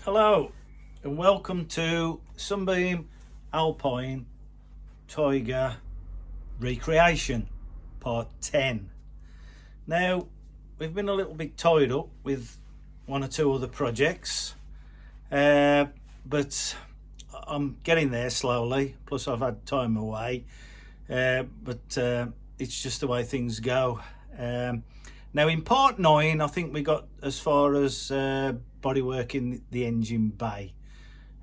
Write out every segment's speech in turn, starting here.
Hello and welcome to Sunbeam Alpine Tiger Recreation Part 10. Now, we've been a little bit tied up with one or two other projects, but I'm getting there slowly, plus I've had time away, but it's just the way things go. Now in part 9 I think we got as far as bodywork in the engine bay.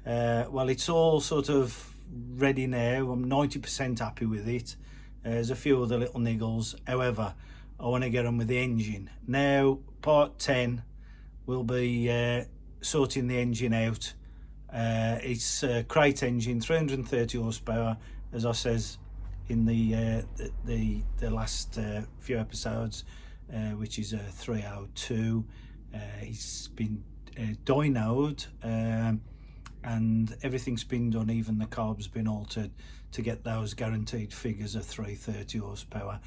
Well, it's all sort of ready now. I'm 90% happy with it. There's a few other little niggles, however I want to get on with the engine. Now part 10 will be sorting the engine out. It's a crate engine, 330 horsepower, as I says in the last few episodes, which is a 302. It's been dynoed, and everything's been done, even the carb's been altered to get those guaranteed figures of 330 horsepower.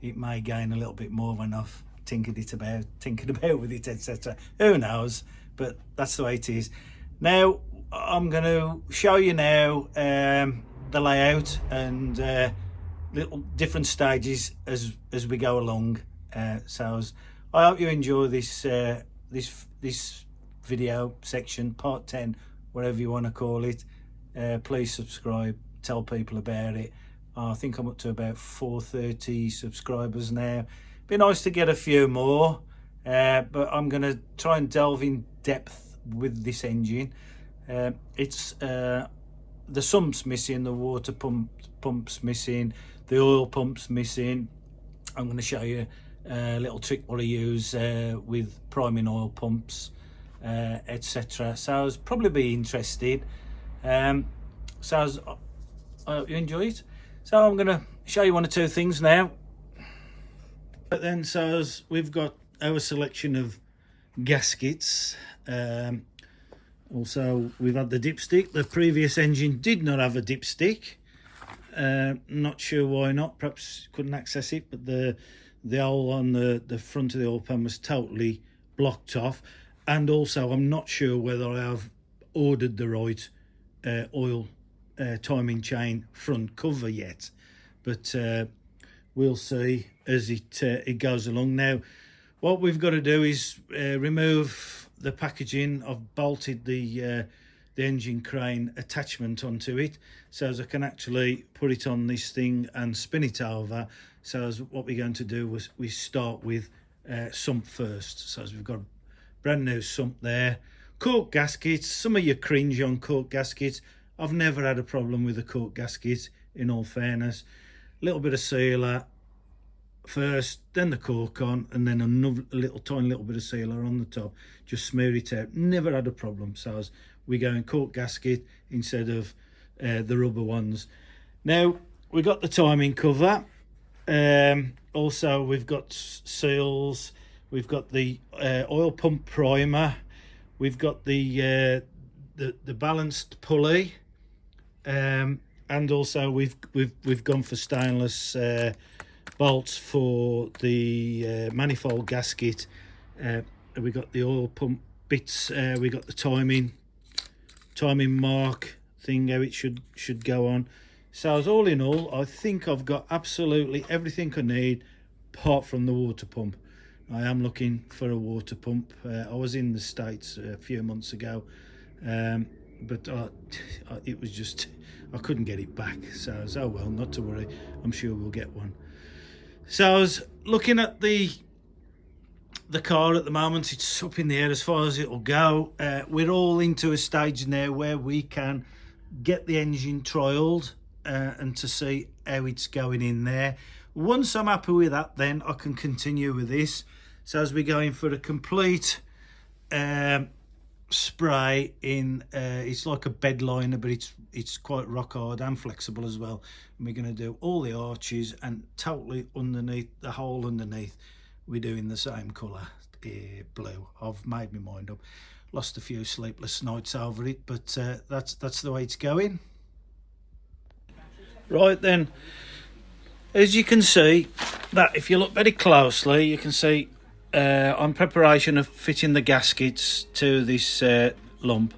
It may gain a little bit more when I've tinkered about with it, etc. Who knows, but that's the way it is. Now I'm going to show you now the layout and little different stages as we go along. So I hope you enjoy this this video section, part 10, whatever you want to call it. Please subscribe, tell people about it. I think I'm up to about 430 subscribers now. Be nice to get a few more, but I'm going to try and delve in depth with this engine. It's the sump's missing, the water pump's missing, the oil pump's missing. I'm going to show you a little trick what I use with priming oil pumps, etc. So I was probably be interested. I hope you enjoy it. So I'm going to show you one or two things now. But then, so we've got our selection of gaskets. Also, we've had the dipstick. The previous engine did not have a dipstick. Not sure why not. Perhaps couldn't access it, but the hole on the front of the oil pan was totally blocked off. And also, I'm not sure whether I have ordered the right oil timing chain front cover yet, but we'll see as it goes along. Now what we've got to do is remove the packaging. I've bolted the engine crane attachment onto it, so as I can actually put it on this thing and spin it over. So as what we're going to do was we start with sump first. So as we've got a brand new sump there, cork gaskets. Some of you cringe on cork gaskets. I've never had a problem with a cork gasket, in all fairness. A little bit of sealer first, then the cork on, and then a tiny little bit of sealer on the top. Just smear it out. Never had a problem. So as we go in cork gasket instead of the rubber ones. Now we got the timing cover. Also we've got seals. We've got the oil pump primer. We've got the balanced pulley, and also we've gone for stainless bolts for the manifold gasket. We got the oil pump bits. We got the timing mark thing, how it should go on. So as all in all, I think I've got absolutely everything I need apart from the water pump. I am looking for a water pump. I was in the States a few months ago, but it was just, I couldn't get it back. So I was, oh well, not to worry, I'm sure we'll get one. So I was looking at the car at the moment. It's up in the air as far as it'll go. We're all into a stage now where we can get the engine trialled and to see how it's going in there. Once I'm happy with that, then I can continue with this. So as we're going for a complete spray in, it's like a bed liner, but it's quite rock hard and flexible as well. And we're going to do all the arches, and totally underneath, the hole underneath, we're doing the same colour, blue. I've made my mind up. Lost a few sleepless nights over it, but that's the way it's going. Right then, as you can see, that if you look very closely, you can see on preparation of fitting the gaskets to this lump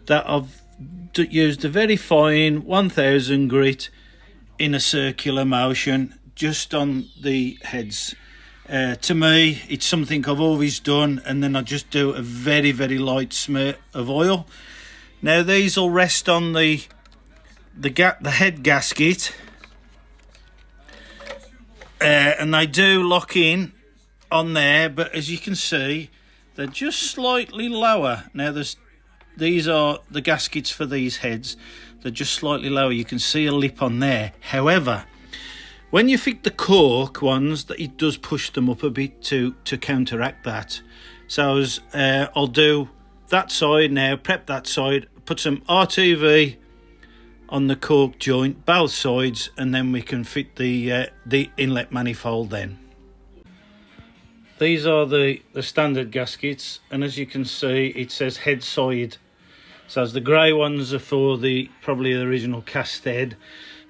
that I've used a very fine 1000 grit in a circular motion just on the heads. To me, it's something I've always done, and then I just do a very light smear of oil. Now these will rest on the head gasket, and they do lock in on there, but as you can see, they're just slightly lower. Now these are the gaskets for these heads. They're just slightly lower. You can see a lip on there. However, when you fit the cork ones, that it does push them up a bit to counteract that. So I'll do that side now, prep that side, put some RTV on the cork joint, both sides, and then we can fit the inlet manifold then. These are the standard gaskets, and as you can see, it says head side. So the grey ones are for probably the original cast head.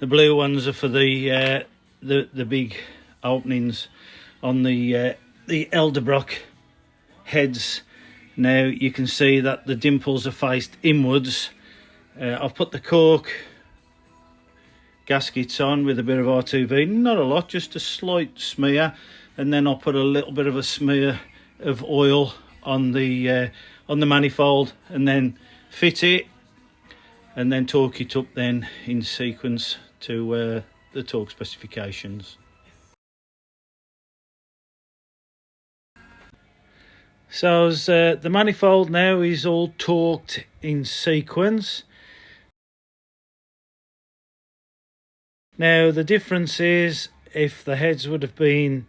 The blue ones are for the big openings on the Elderbrock heads. Now you can see that the dimples are faced inwards. I've put the cork gaskets on with a bit of RTV, not a lot, just a slight smear, and then I'll put a little bit of a smear of oil on the manifold, and then fit it, and then torque it up then in sequence to the torque specifications. So as the manifold now is all torqued in sequence. Now the difference is, if the heads would have been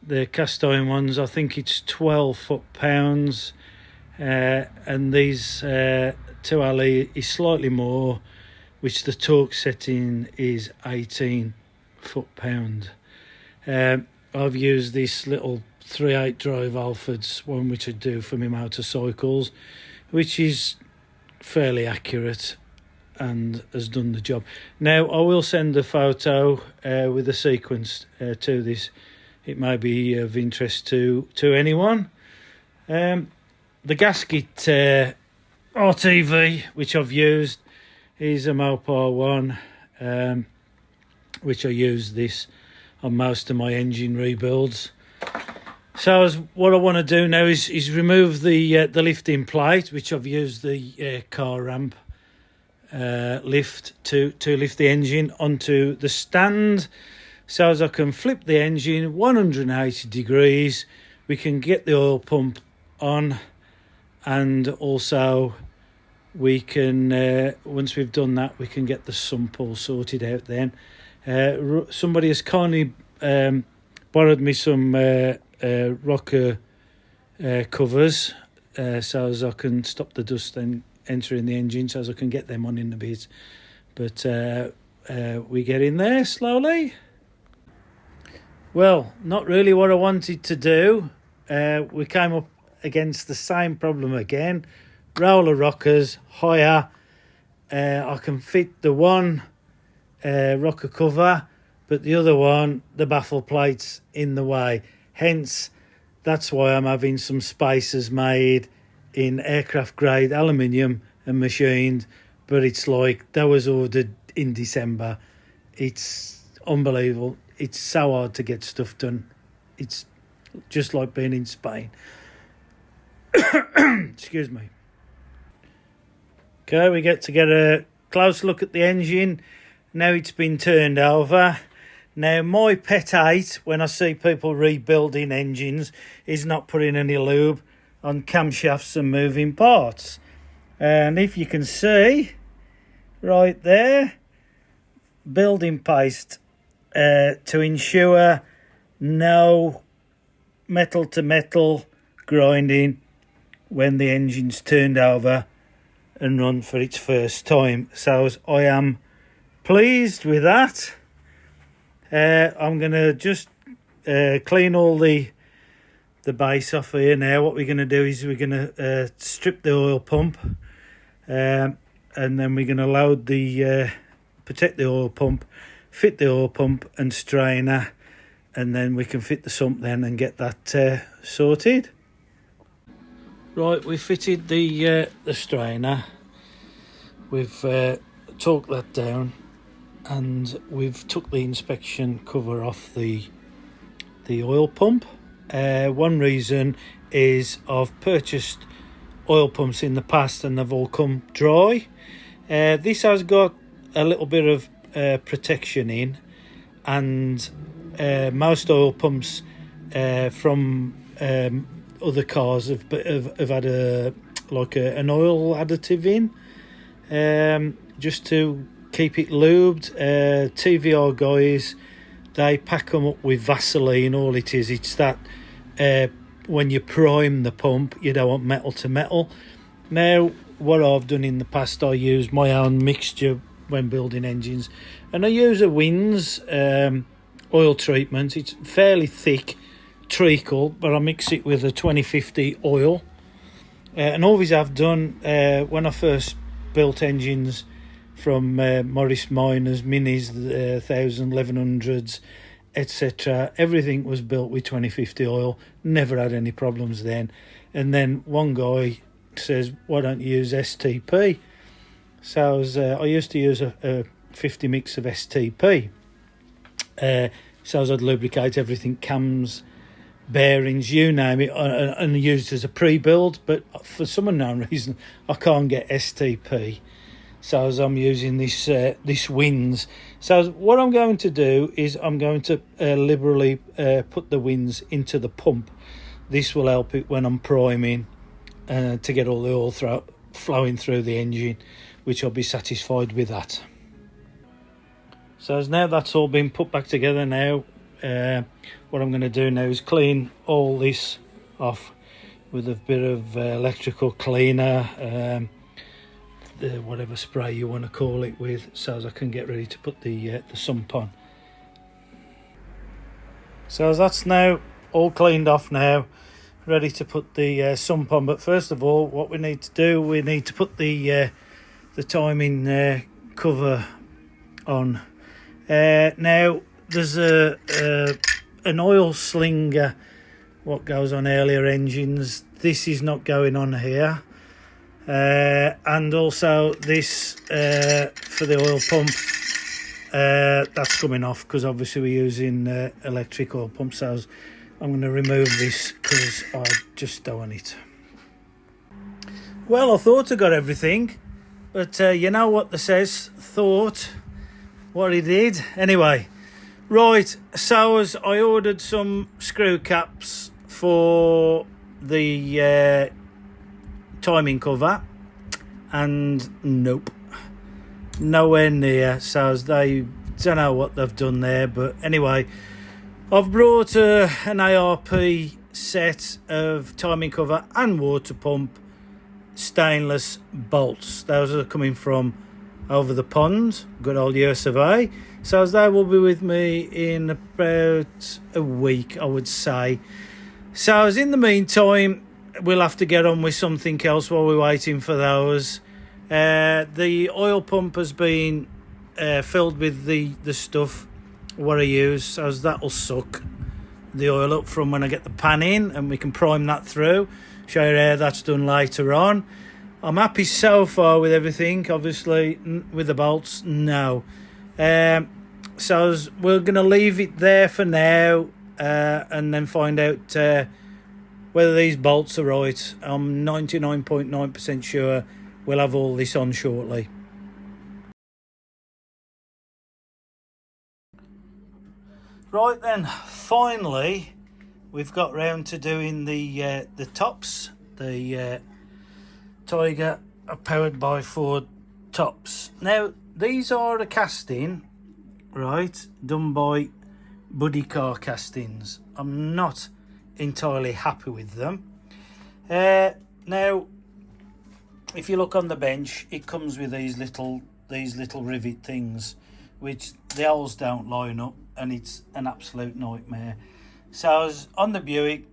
the cast iron ones, I think it's 12 foot-pounds, and these 2LE is slightly more, which the torque setting is 18 foot-pound. I've used this little 3/8 drive Alfords one, which I do for my motorcycles, which is fairly accurate and has done the job. Now I will send a photo with a sequence to this. It may be of interest to anyone. The gasket RTV which I've used is a Mopar one, which I use this on most of my engine rebuilds. So what I want to do now is remove the lifting plate, which I've used the car ramp lift to lift the engine onto the stand, so as I can flip the engine 180 degrees. We can get the oil pump on, and also we can once we've done that, we can get the sump all sorted out then. Somebody has kindly borrowed me some rocker covers, so as I can stop the dust then entering the engine, so as I can get them on in a bit. But we get in there slowly. Well, not really what I wanted to do. We came up against the same problem again. Roller rockers higher. I can fit the one rocker cover, but the other one, the baffle plate's in the way. Hence, that's why I'm having some spacers made in aircraft grade aluminium and machined, but it's like that was ordered in December. It's unbelievable. It's so hard to get stuff done. It's just like being in Spain. Excuse me. Okay, we get a close look at the engine. Now it's been turned over. Now, my pet hate when I see people rebuilding engines is not putting any lube on camshafts and moving parts. And if you can see right there, building paste to ensure no metal to metal grinding when the engine's turned over and run for its first time. So I am pleased with that. I'm going to just clean all the base off here now. What we're going to do is we're going to strip the oil pump, and then we're going to load the protect the oil pump, fit the oil pump and strainer, and then we can fit the sump then and get that sorted. Right, we fitted the strainer. We've torqued that down, and we've took the inspection cover off the oil pump. One reason is I've purchased oil pumps in the past and they've all come dry. This has got a little bit of protection in, and most oil pumps from other cars have had an oil additive in, just to keep it lubed. TVR guys, they pack them up with Vaseline. All it is, it's that when you prime the pump, you don't want metal to metal. Now, what I've done in the past, I use my own mixture when building engines, and I use a Wins oil treatment. It's fairly thick treacle, but I mix it with a 2050 oil. And always have done when I first built engines from Morris Minors, Minis, 1000, 1100s, etc. Everything was built with 2050 oil. Never had any problems then. And then one guy says, why don't you use STP? So I used to use a 50 mix of STP. So I'd lubricate everything, cams, bearings, you name it, and used as a pre-build. But for some unknown reason, I can't get STP. So as I'm using this Wins. So what I'm going to do is I'm going to liberally put the Wins into the pump. This will help it when I'm priming to get all the oil flowing through the engine, which I'll be satisfied with that. So as now that's all been put back together now, what I'm going to do now is clean all this off with a bit of electrical cleaner, whatever spray you want to call it with, so as I can get ready to put the sump on. So as that's now all cleaned off now, ready to put the sump on. But first of all, what we need to do, we need to put the timing cover on. Now there's an oil slinger what goes on earlier engines. This is not going on here. And also this for the oil pump, that's coming off because obviously we're using electric oil pump. So I'm going to remove this because I just don't want it. Well, I thought I got everything, but you know what they says, thought what he did. Anyway, right, so as I ordered some screw caps for the timing cover, and nope, nowhere near. So as they don't know what they've done there, but anyway, I've brought an ARP set of timing cover and water pump stainless bolts. Those are coming from over the pond, good old US of A. So as they will be with me in about a week, I would say. So as in the meantime, we'll have to get on with something else while we're waiting for those. The oil pump has been filled with the stuff what I use, so as that'll suck the oil up from when I get the pan in, and we can prime that through. Show you how that's done later on. I'm happy so far with everything. Obviously with the bolts, no. So we're going to leave it there for now, and then find out whether these bolts are right. I'm 99.9% sure we'll have all this on shortly. Right then, finally we've got round to doing the tops. The Tiger are powered by Ford tops. Now these are a casting, right, done by Buddy Car Castings. I'm not entirely happy with them. Now if you look on the bench, it comes with these little rivet things, which the holes don't line up, and it's an absolute nightmare. So as on the Buick,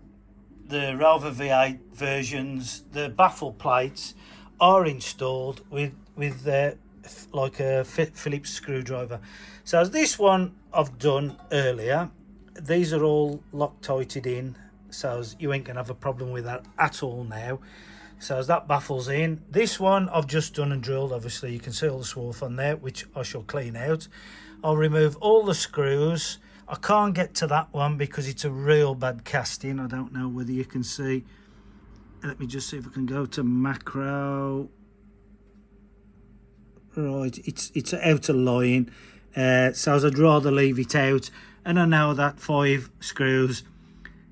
the Rover V8 versions, the baffle plates are installed with like a Phillips screwdriver. So as this one I've done earlier, these are all Loctited in, so as you ain't gonna have a problem with that at all now. So as that baffles in, this one I've just done and drilled. Obviously you can see all the swarf on there, which I shall clean out. I'll remove all the screws. I can't get to that one because it's a real bad casting. I don't know whether you can see. Let me just see if I can go to macro. Right, it's out of line. So I'd rather leave it out. And I know that 5 screws,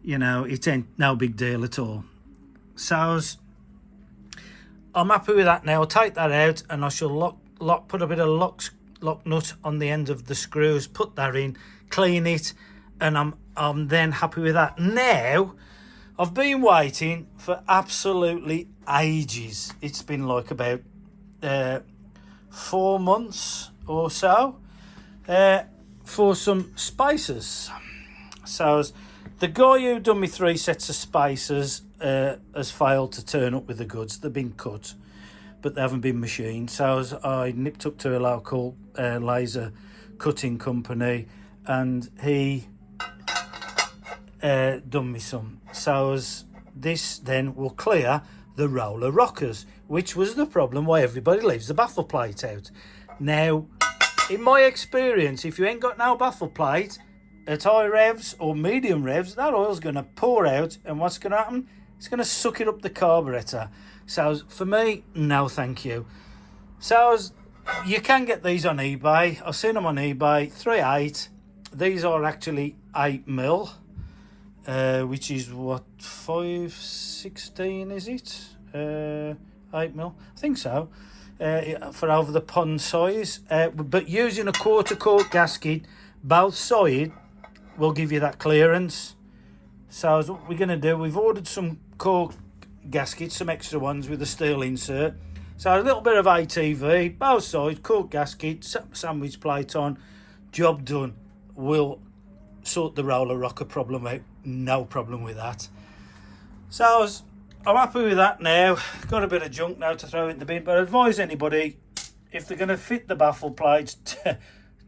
you know, it ain't no big deal at all. So I'm happy with that now. I'll take that out and I shall put a bit of lock nut on the end of the screws, put that in, clean it, and I'm then happy with that. Now, I've been waiting for absolutely ages. It's been like about 4 months or so for some spacers. So the guy who done me 3 sets of spacers has failed to turn up with the goods. They've been cut, but they haven't been machined. So I nipped up to a local laser cutting company, and he done me some. So this then will clear the roller rockers, which was the problem why everybody leaves the baffle plate out. Now, in my experience, if you ain't got no baffle plate at high revs or medium revs, that oil's going to pour out, and what's going to happen? It's going to suck it up the carburetor. So for me, no thank you. So you can get these on eBay. I've seen them on eBay, 3.8. These are actually 8mm, which is what, 5/16 is it? 8mm, I think so. For over the pond size, but using a 1/4 quart gasket, both side will give you that clearance. So what we're going to do, we've ordered some cork gaskets, some extra ones with a steel insert. So a little bit of ATV, both sides, cork gasket, sandwich plate on, job done. We'll sort the roller rocker problem out, no problem with that. So I'm happy with that now. Got a bit of junk now to throw in the bin, but I advise anybody, if they're going to fit the baffle plates,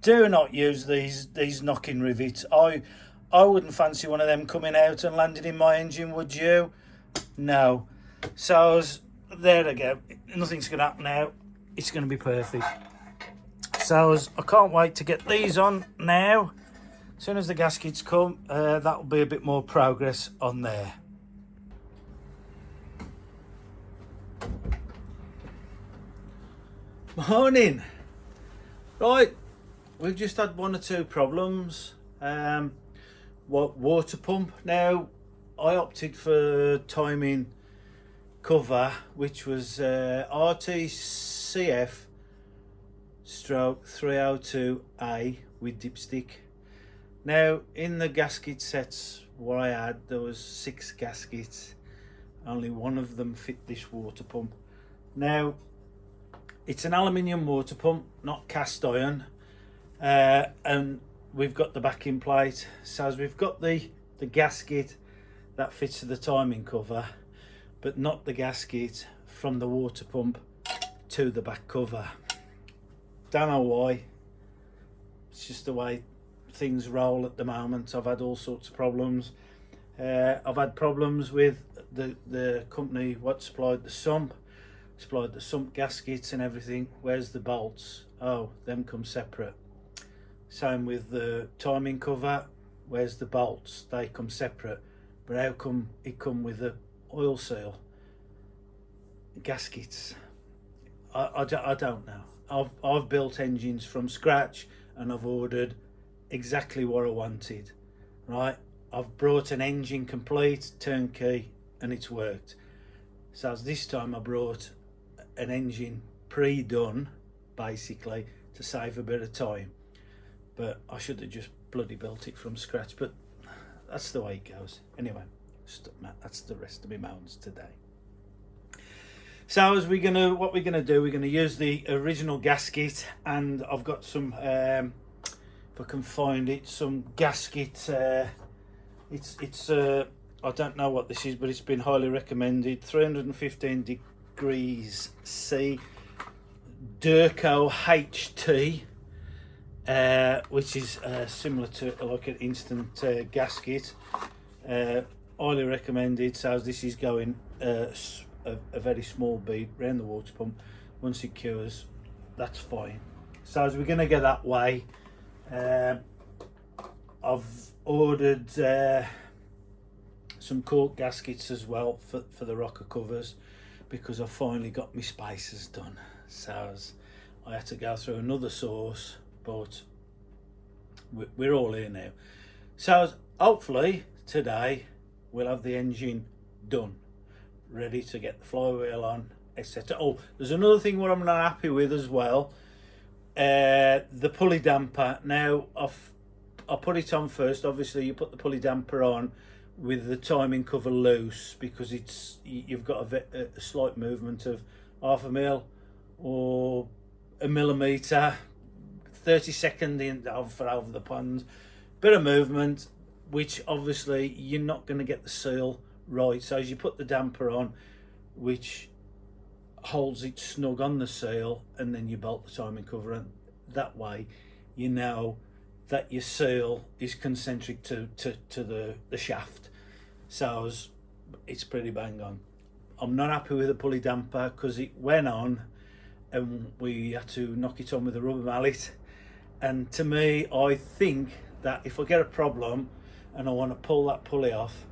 do not use these knocking rivets. I wouldn't fancy one of them coming out and landing in my engine, would you? No. So there I go. Nothing's going to happen now. It's going to be perfect. So I can't wait to get these on now. As soon as the gaskets come, that'll be a bit more progress on there. Morning. Right, we've just had 1 or 2 problems. Water pump. Now, I opted for timing cover, which was RTCF stroke 302A with dipstick. Now, in the gasket sets what I had, there was 6 gaskets. Only one of them fit this water pump. Now, it's an aluminium water pump, not cast iron, and we've got the backing plate. So we've got the gasket that fits to the timing cover, but not the gasket from the water pump to the back cover. Don't know why. It's just the way things roll at the moment. I've had all sorts of problems. I've had problems with the company what supplied the sump gaskets and everything. Where's the bolts? Oh, them come separate. Same with the timing cover. Where's the bolts? They come separate. But how come it come with the oil seal gaskets? I don't know. I've built engines from scratch and I've ordered exactly what I wanted. Right? I've brought an engine complete, turnkey, and it's worked. So this time I brought an engine pre-done, basically, to save a bit of time. But I should have just bloody built it from scratch. But that's the way it goes. Anyway, that's the rest of my mounds today. So what we're gonna do? We're gonna use the original gasket, and I've got some. If I can find it, some gasket. It's I don't know what this is, but it's been highly recommended. 315 degrees C, Durco HT, which is similar to like an instant gasket. Highly recommended. So this is going a very small bead around the water pump. Once it cures, that's fine. So as we're going to get that way, I've ordered some cork gaskets as well for the rocker covers, because I finally got my spacers done. So I had to go through another source, but we're all here now. So hopefully today we'll have the engine done, ready to get the flywheel on, etc. Oh, there's another thing what I'm not happy with as well. The pulley damper. Now I put it on first. Obviously you put the pulley damper on with the timing cover loose, because you've got a slight movement of 0.5 mil or 1 millimeter, 30-second for over the pond, bit of movement, which obviously you're not going to get the seal right. So as you put the damper on, which holds it snug on the seal, and then you bolt the timing cover, and that way you know that your seal is concentric to the shaft. So it's pretty bang on. I'm not happy with the pulley damper because it went on and we had to knock it on with a rubber mallet. And to me, I think that if I get a problem and I want to pull that pulley off,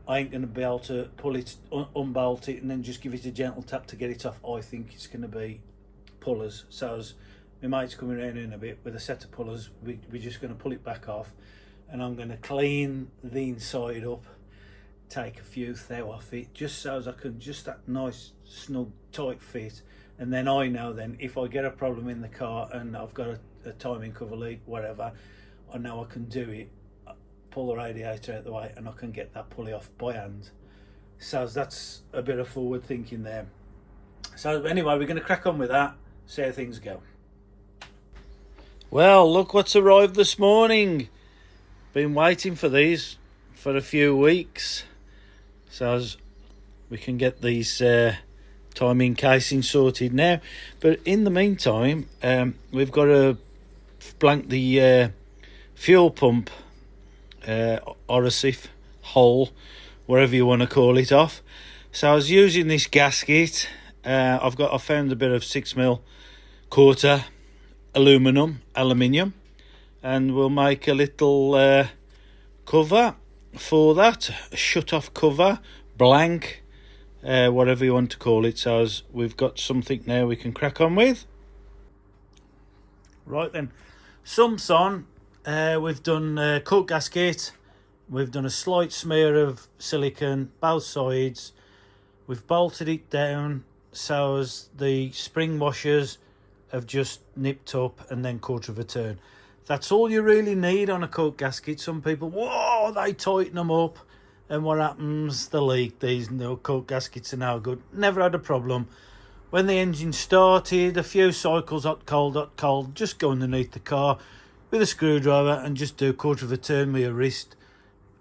I ain't going to be able to pull it, unbolt it, and then just give it a gentle tap to get it off. I think it's going to be pullers. So as my mate's coming around in a bit with a set of pullers, we're just going to pull it back off, and I'm going to clean the inside up, take a few thou off it, just so as I can, just that nice snug tight fit. And then I know then if I get a problem in the car and I've got a timing cover leak, whatever, I know I can do it, pull the radiator out the way, and I can get that pulley off by hand. So that's a bit of forward thinking there. So anyway, we're going to crack on with that, see how things go. Well, look what's arrived this morning. Been waiting for these for a few weeks, so as we can get these timing casing sorted now. But in the meantime, we've got to blank the fuel pump orosif hole, whatever you want to call it, off. So I was using this gasket. I found a bit of 6mm quarter aluminium, and we'll make a little cover for that, a shut off cover, blank, whatever you want to call it. So as we've got something now we can crack on with. Right then, sumps on. We've done cork gasket, we've done a slight smear of silicone both sides, we've bolted it down so as the spring washers have just nipped up, and then quarter of a turn. That's all you really need on a cork gasket. Some people, whoa, they tighten them up, and what happens? They leak. These cork gaskets are no good. Never had a problem. When the engine started, a few cycles hot cold, just go underneath the car with a screwdriver and just do a quarter of a turn with your wrist,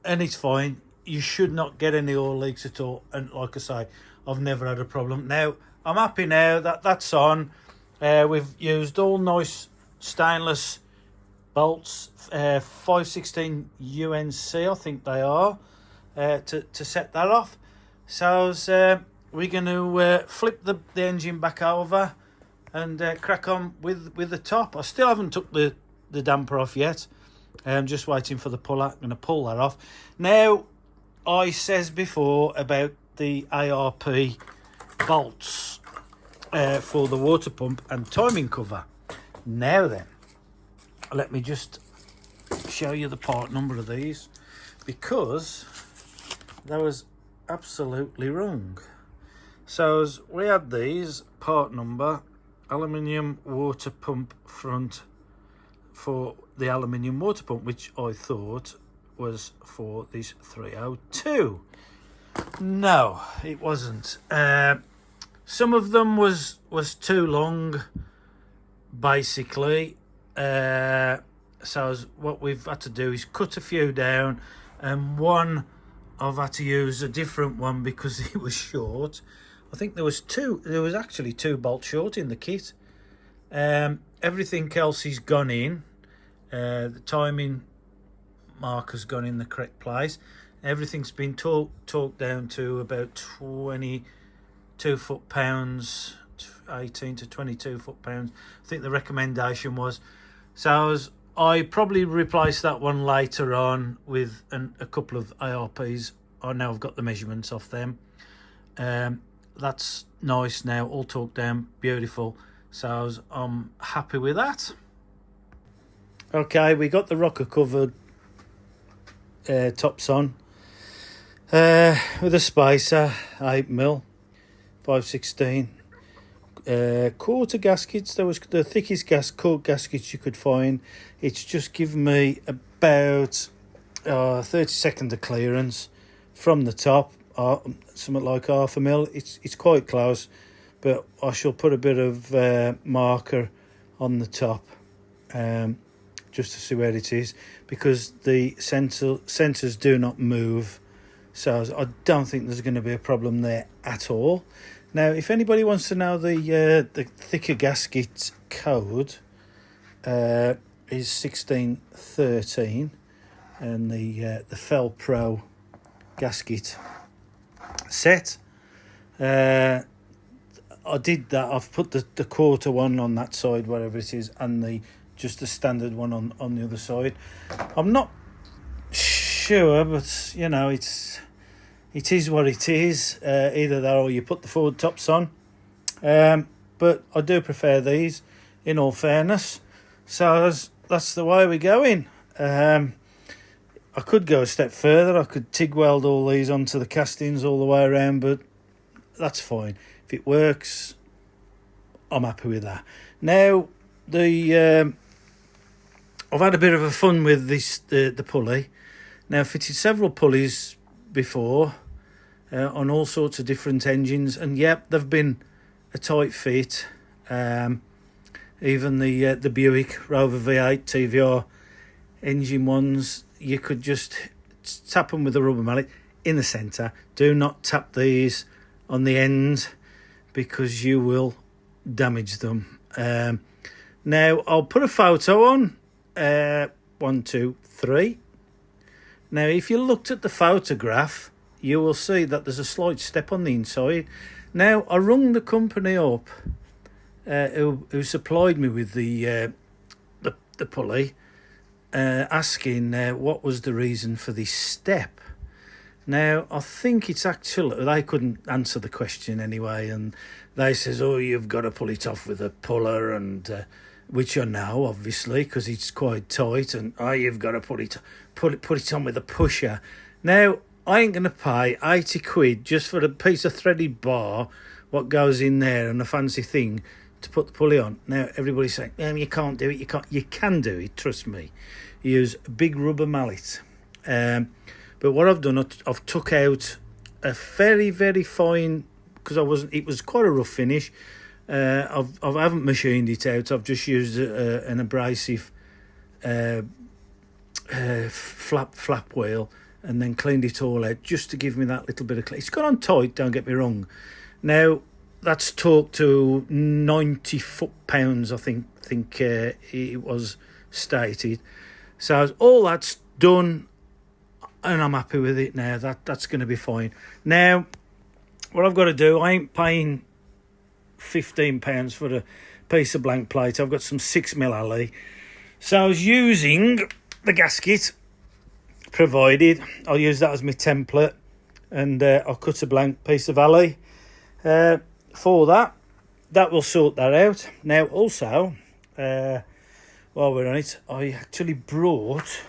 and it's fine. You should not get any oil leaks at all, and like I say, I've never had a problem. Now I'm happy now that that's on. We've used all nice stainless bolts, 516 UNC I think they are, to set that off. So we're going to flip the engine back over and crack on with the top. I still haven't took the damper off yet. I'm just waiting for the puller. I'm going to pull that off. Now, I says before about the ARP bolts for the water pump and timing cover. Now then, let me just show you the part number of these, because that was absolutely wrong. So as we had these, part number, aluminium water pump front for the aluminium water pump, which I thought was for this 302. No, it wasn't. Some of them was too long, basically. So what we've had to do is cut a few down, and one I've had to use a different one because it was short. I think there was actually two bolts short in the kit. Everything else is gone in. The timing marker's gone in the correct place. Everything's been torqued down to about 20 foot-pounds, 18 to 22 foot-pounds. I think the recommendation was. So I probably replace that one later on with a couple of ARPs. I know I've got the measurements off them. That's nice now, all torqued down, beautiful. So I'm happy with that. Okay, we got the rocker covered tops on with a spacer, 8mm, 516. Quarter gaskets. That was the thickest quarter gaskets you could find. It's just given me about 30 seconds of clearance from the top, something like 0.5 mm. It's quite close, but I shall put a bit of marker on the top just to see where it is, because the sensors do not move, so I don't think there's going to be a problem there at all. Now, if anybody wants to know the thicker gasket code, is 1613, and the Fel Pro gasket set. I did that. I've put the quarter one on that side, whatever it is, and just the standard one on the other side. I'm not sure, but you know, it is what it is. Either that or you put the forward tops on. But I do prefer these, in all fairness. So that's the way we're going. I could go a step further. I could TIG weld all these onto the castings all the way around, but that's fine. If it works, I'm happy with that. Now, I've had a bit of a fun with the pulley. Now, I've fitted several pulleys before on all sorts of different engines, and yep, they've been a tight fit. Even the Buick Rover V8 TVR engine ones, you could just tap them with a rubber mallet in the centre. Do not tap these on the end, because you will damage them. Now, I'll put a photo on. 1, 2, 3. Now, if you looked at the photograph, you will see that there's a slight step on the inside. Now, I rung the company up who supplied me with the pulley, asking what was the reason for this step. Now, I think it's actually, they couldn't answer the question anyway, and they says, oh, you've got to pull it off with a puller, and which I know, obviously, because it's quite tight, and you've got to put it on with a pusher. Now, I ain't going to pay 80 quid just for a piece of threaded bar, what goes in there, and a fancy thing to put the pulley on. Now, everybody's saying, you can't do it, you can do it, trust me. Use a big rubber mallet. But what I've done, I've took out a very, very fine, because it was quite a rough finish. I haven't machined it out. I've just used an abrasive flap wheel, and then cleaned it all out just to give me that little bit of clean. It's gone on tight, don't get me wrong. Now, that's torqued to 90 foot-pounds, I think it was stated. So all that's done, and I'm happy with it now. That's going to be fine. Now, what I've got to do, I ain't paying £15 for a piece of blank plate. I've got some 6mm alley. So I was using the gasket provided. I'll use that as my template, and I'll cut a blank piece of alley for that. That will sort that out. Now, also, while we're on it, I actually brought,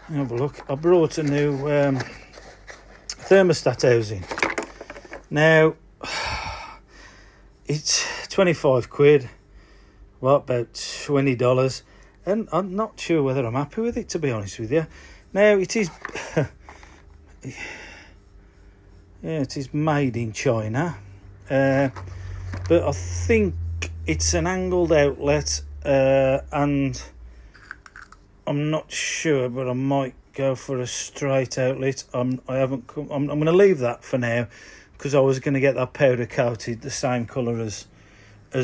have a look, I brought a new thermostat housing. Now, it's 25 quid, about $20, and I'm not sure whether I'm happy with it, to be honest with you. Now, it is it is made in China, but I think it's an angled outlet, and I'm not sure, but I might go for a straight outlet. I'm going to leave that for now, because I was going to get that powder coated the same colour as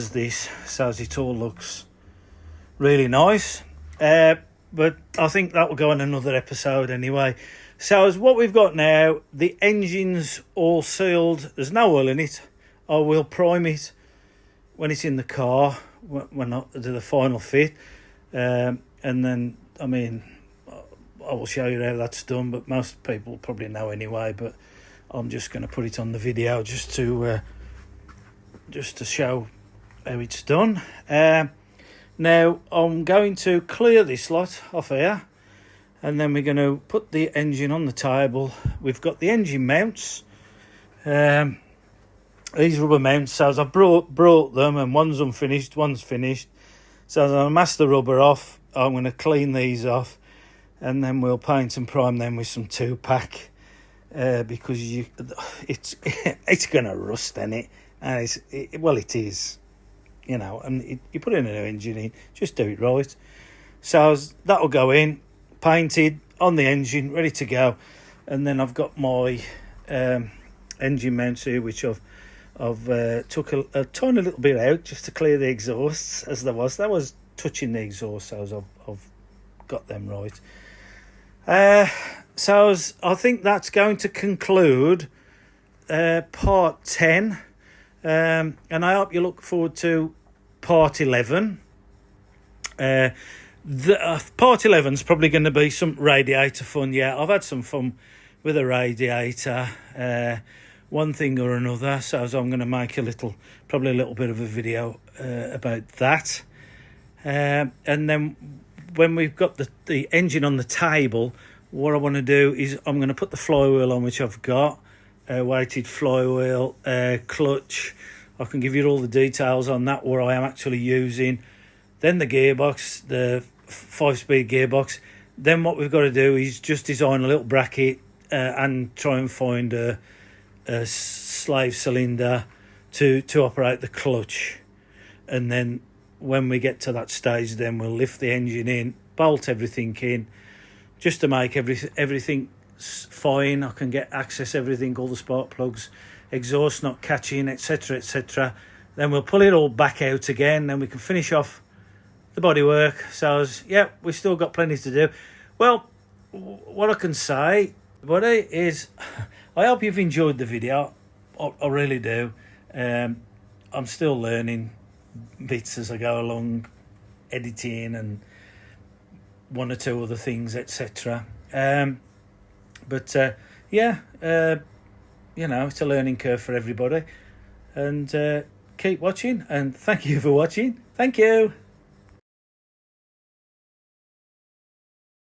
this, so as it all looks really nice. But I think that will go on another episode anyway. So as what we've got now, the engine's all sealed. There's no oil in it. I will prime it when it's in the car, when I do the final fit. And then, I mean, I will show you how that's done, but most people probably know anyway. But I'm just going to put it on the video just to show how it's done. Now I'm going to clear this lot off here, and then we're going to put the engine on the table. We've got the engine mounts, these rubber mounts. So as I brought them, and one's unfinished, one's finished. So as I mask the rubber off, I'm going to clean these off, and then we'll paint and prime them with some 2-pack, because it's going to rust, isn't it? And it is, you know. And you put in a new engine in, just do it right. So that'll go in, painted on the engine, ready to go. And then I've got my engine mounts here, which I've took a tiny little bit out just to clear the exhausts, as that was touching the exhaust. So I've got them right. So I think that's going to conclude part 10, and I hope you look forward to part 11. Part 11 is probably going to be some radiator fun. Yeah, I've had some fun with a radiator, one thing or another. So I'm going to make probably a little bit of a video about that. And then when we've got the engine on the table, what I want to do is I'm going to put the flywheel on, which I've got, weighted flywheel, clutch. I can give you all the details on that, what I am actually using. Then the gearbox, the 5-speed gearbox. Then what we've got to do is just design a little bracket and try and find a slave cylinder to operate the clutch. And then when we get to that stage, then we'll lift the engine in, bolt everything in, just to make everything fine. I can access everything, all the spark plugs, exhaust not catching, etc, etc. Then we'll pull it all back out again, then we can finish off the bodywork. So yeah, we've still got plenty to do. Well, what I can say, buddy, is I hope you've enjoyed the video. I really do. I'm still learning bits as I go along, editing and one or two other things, etc. But yeah, you know, it's a learning curve for everybody. And keep watching, and thank you for watching. Thank you.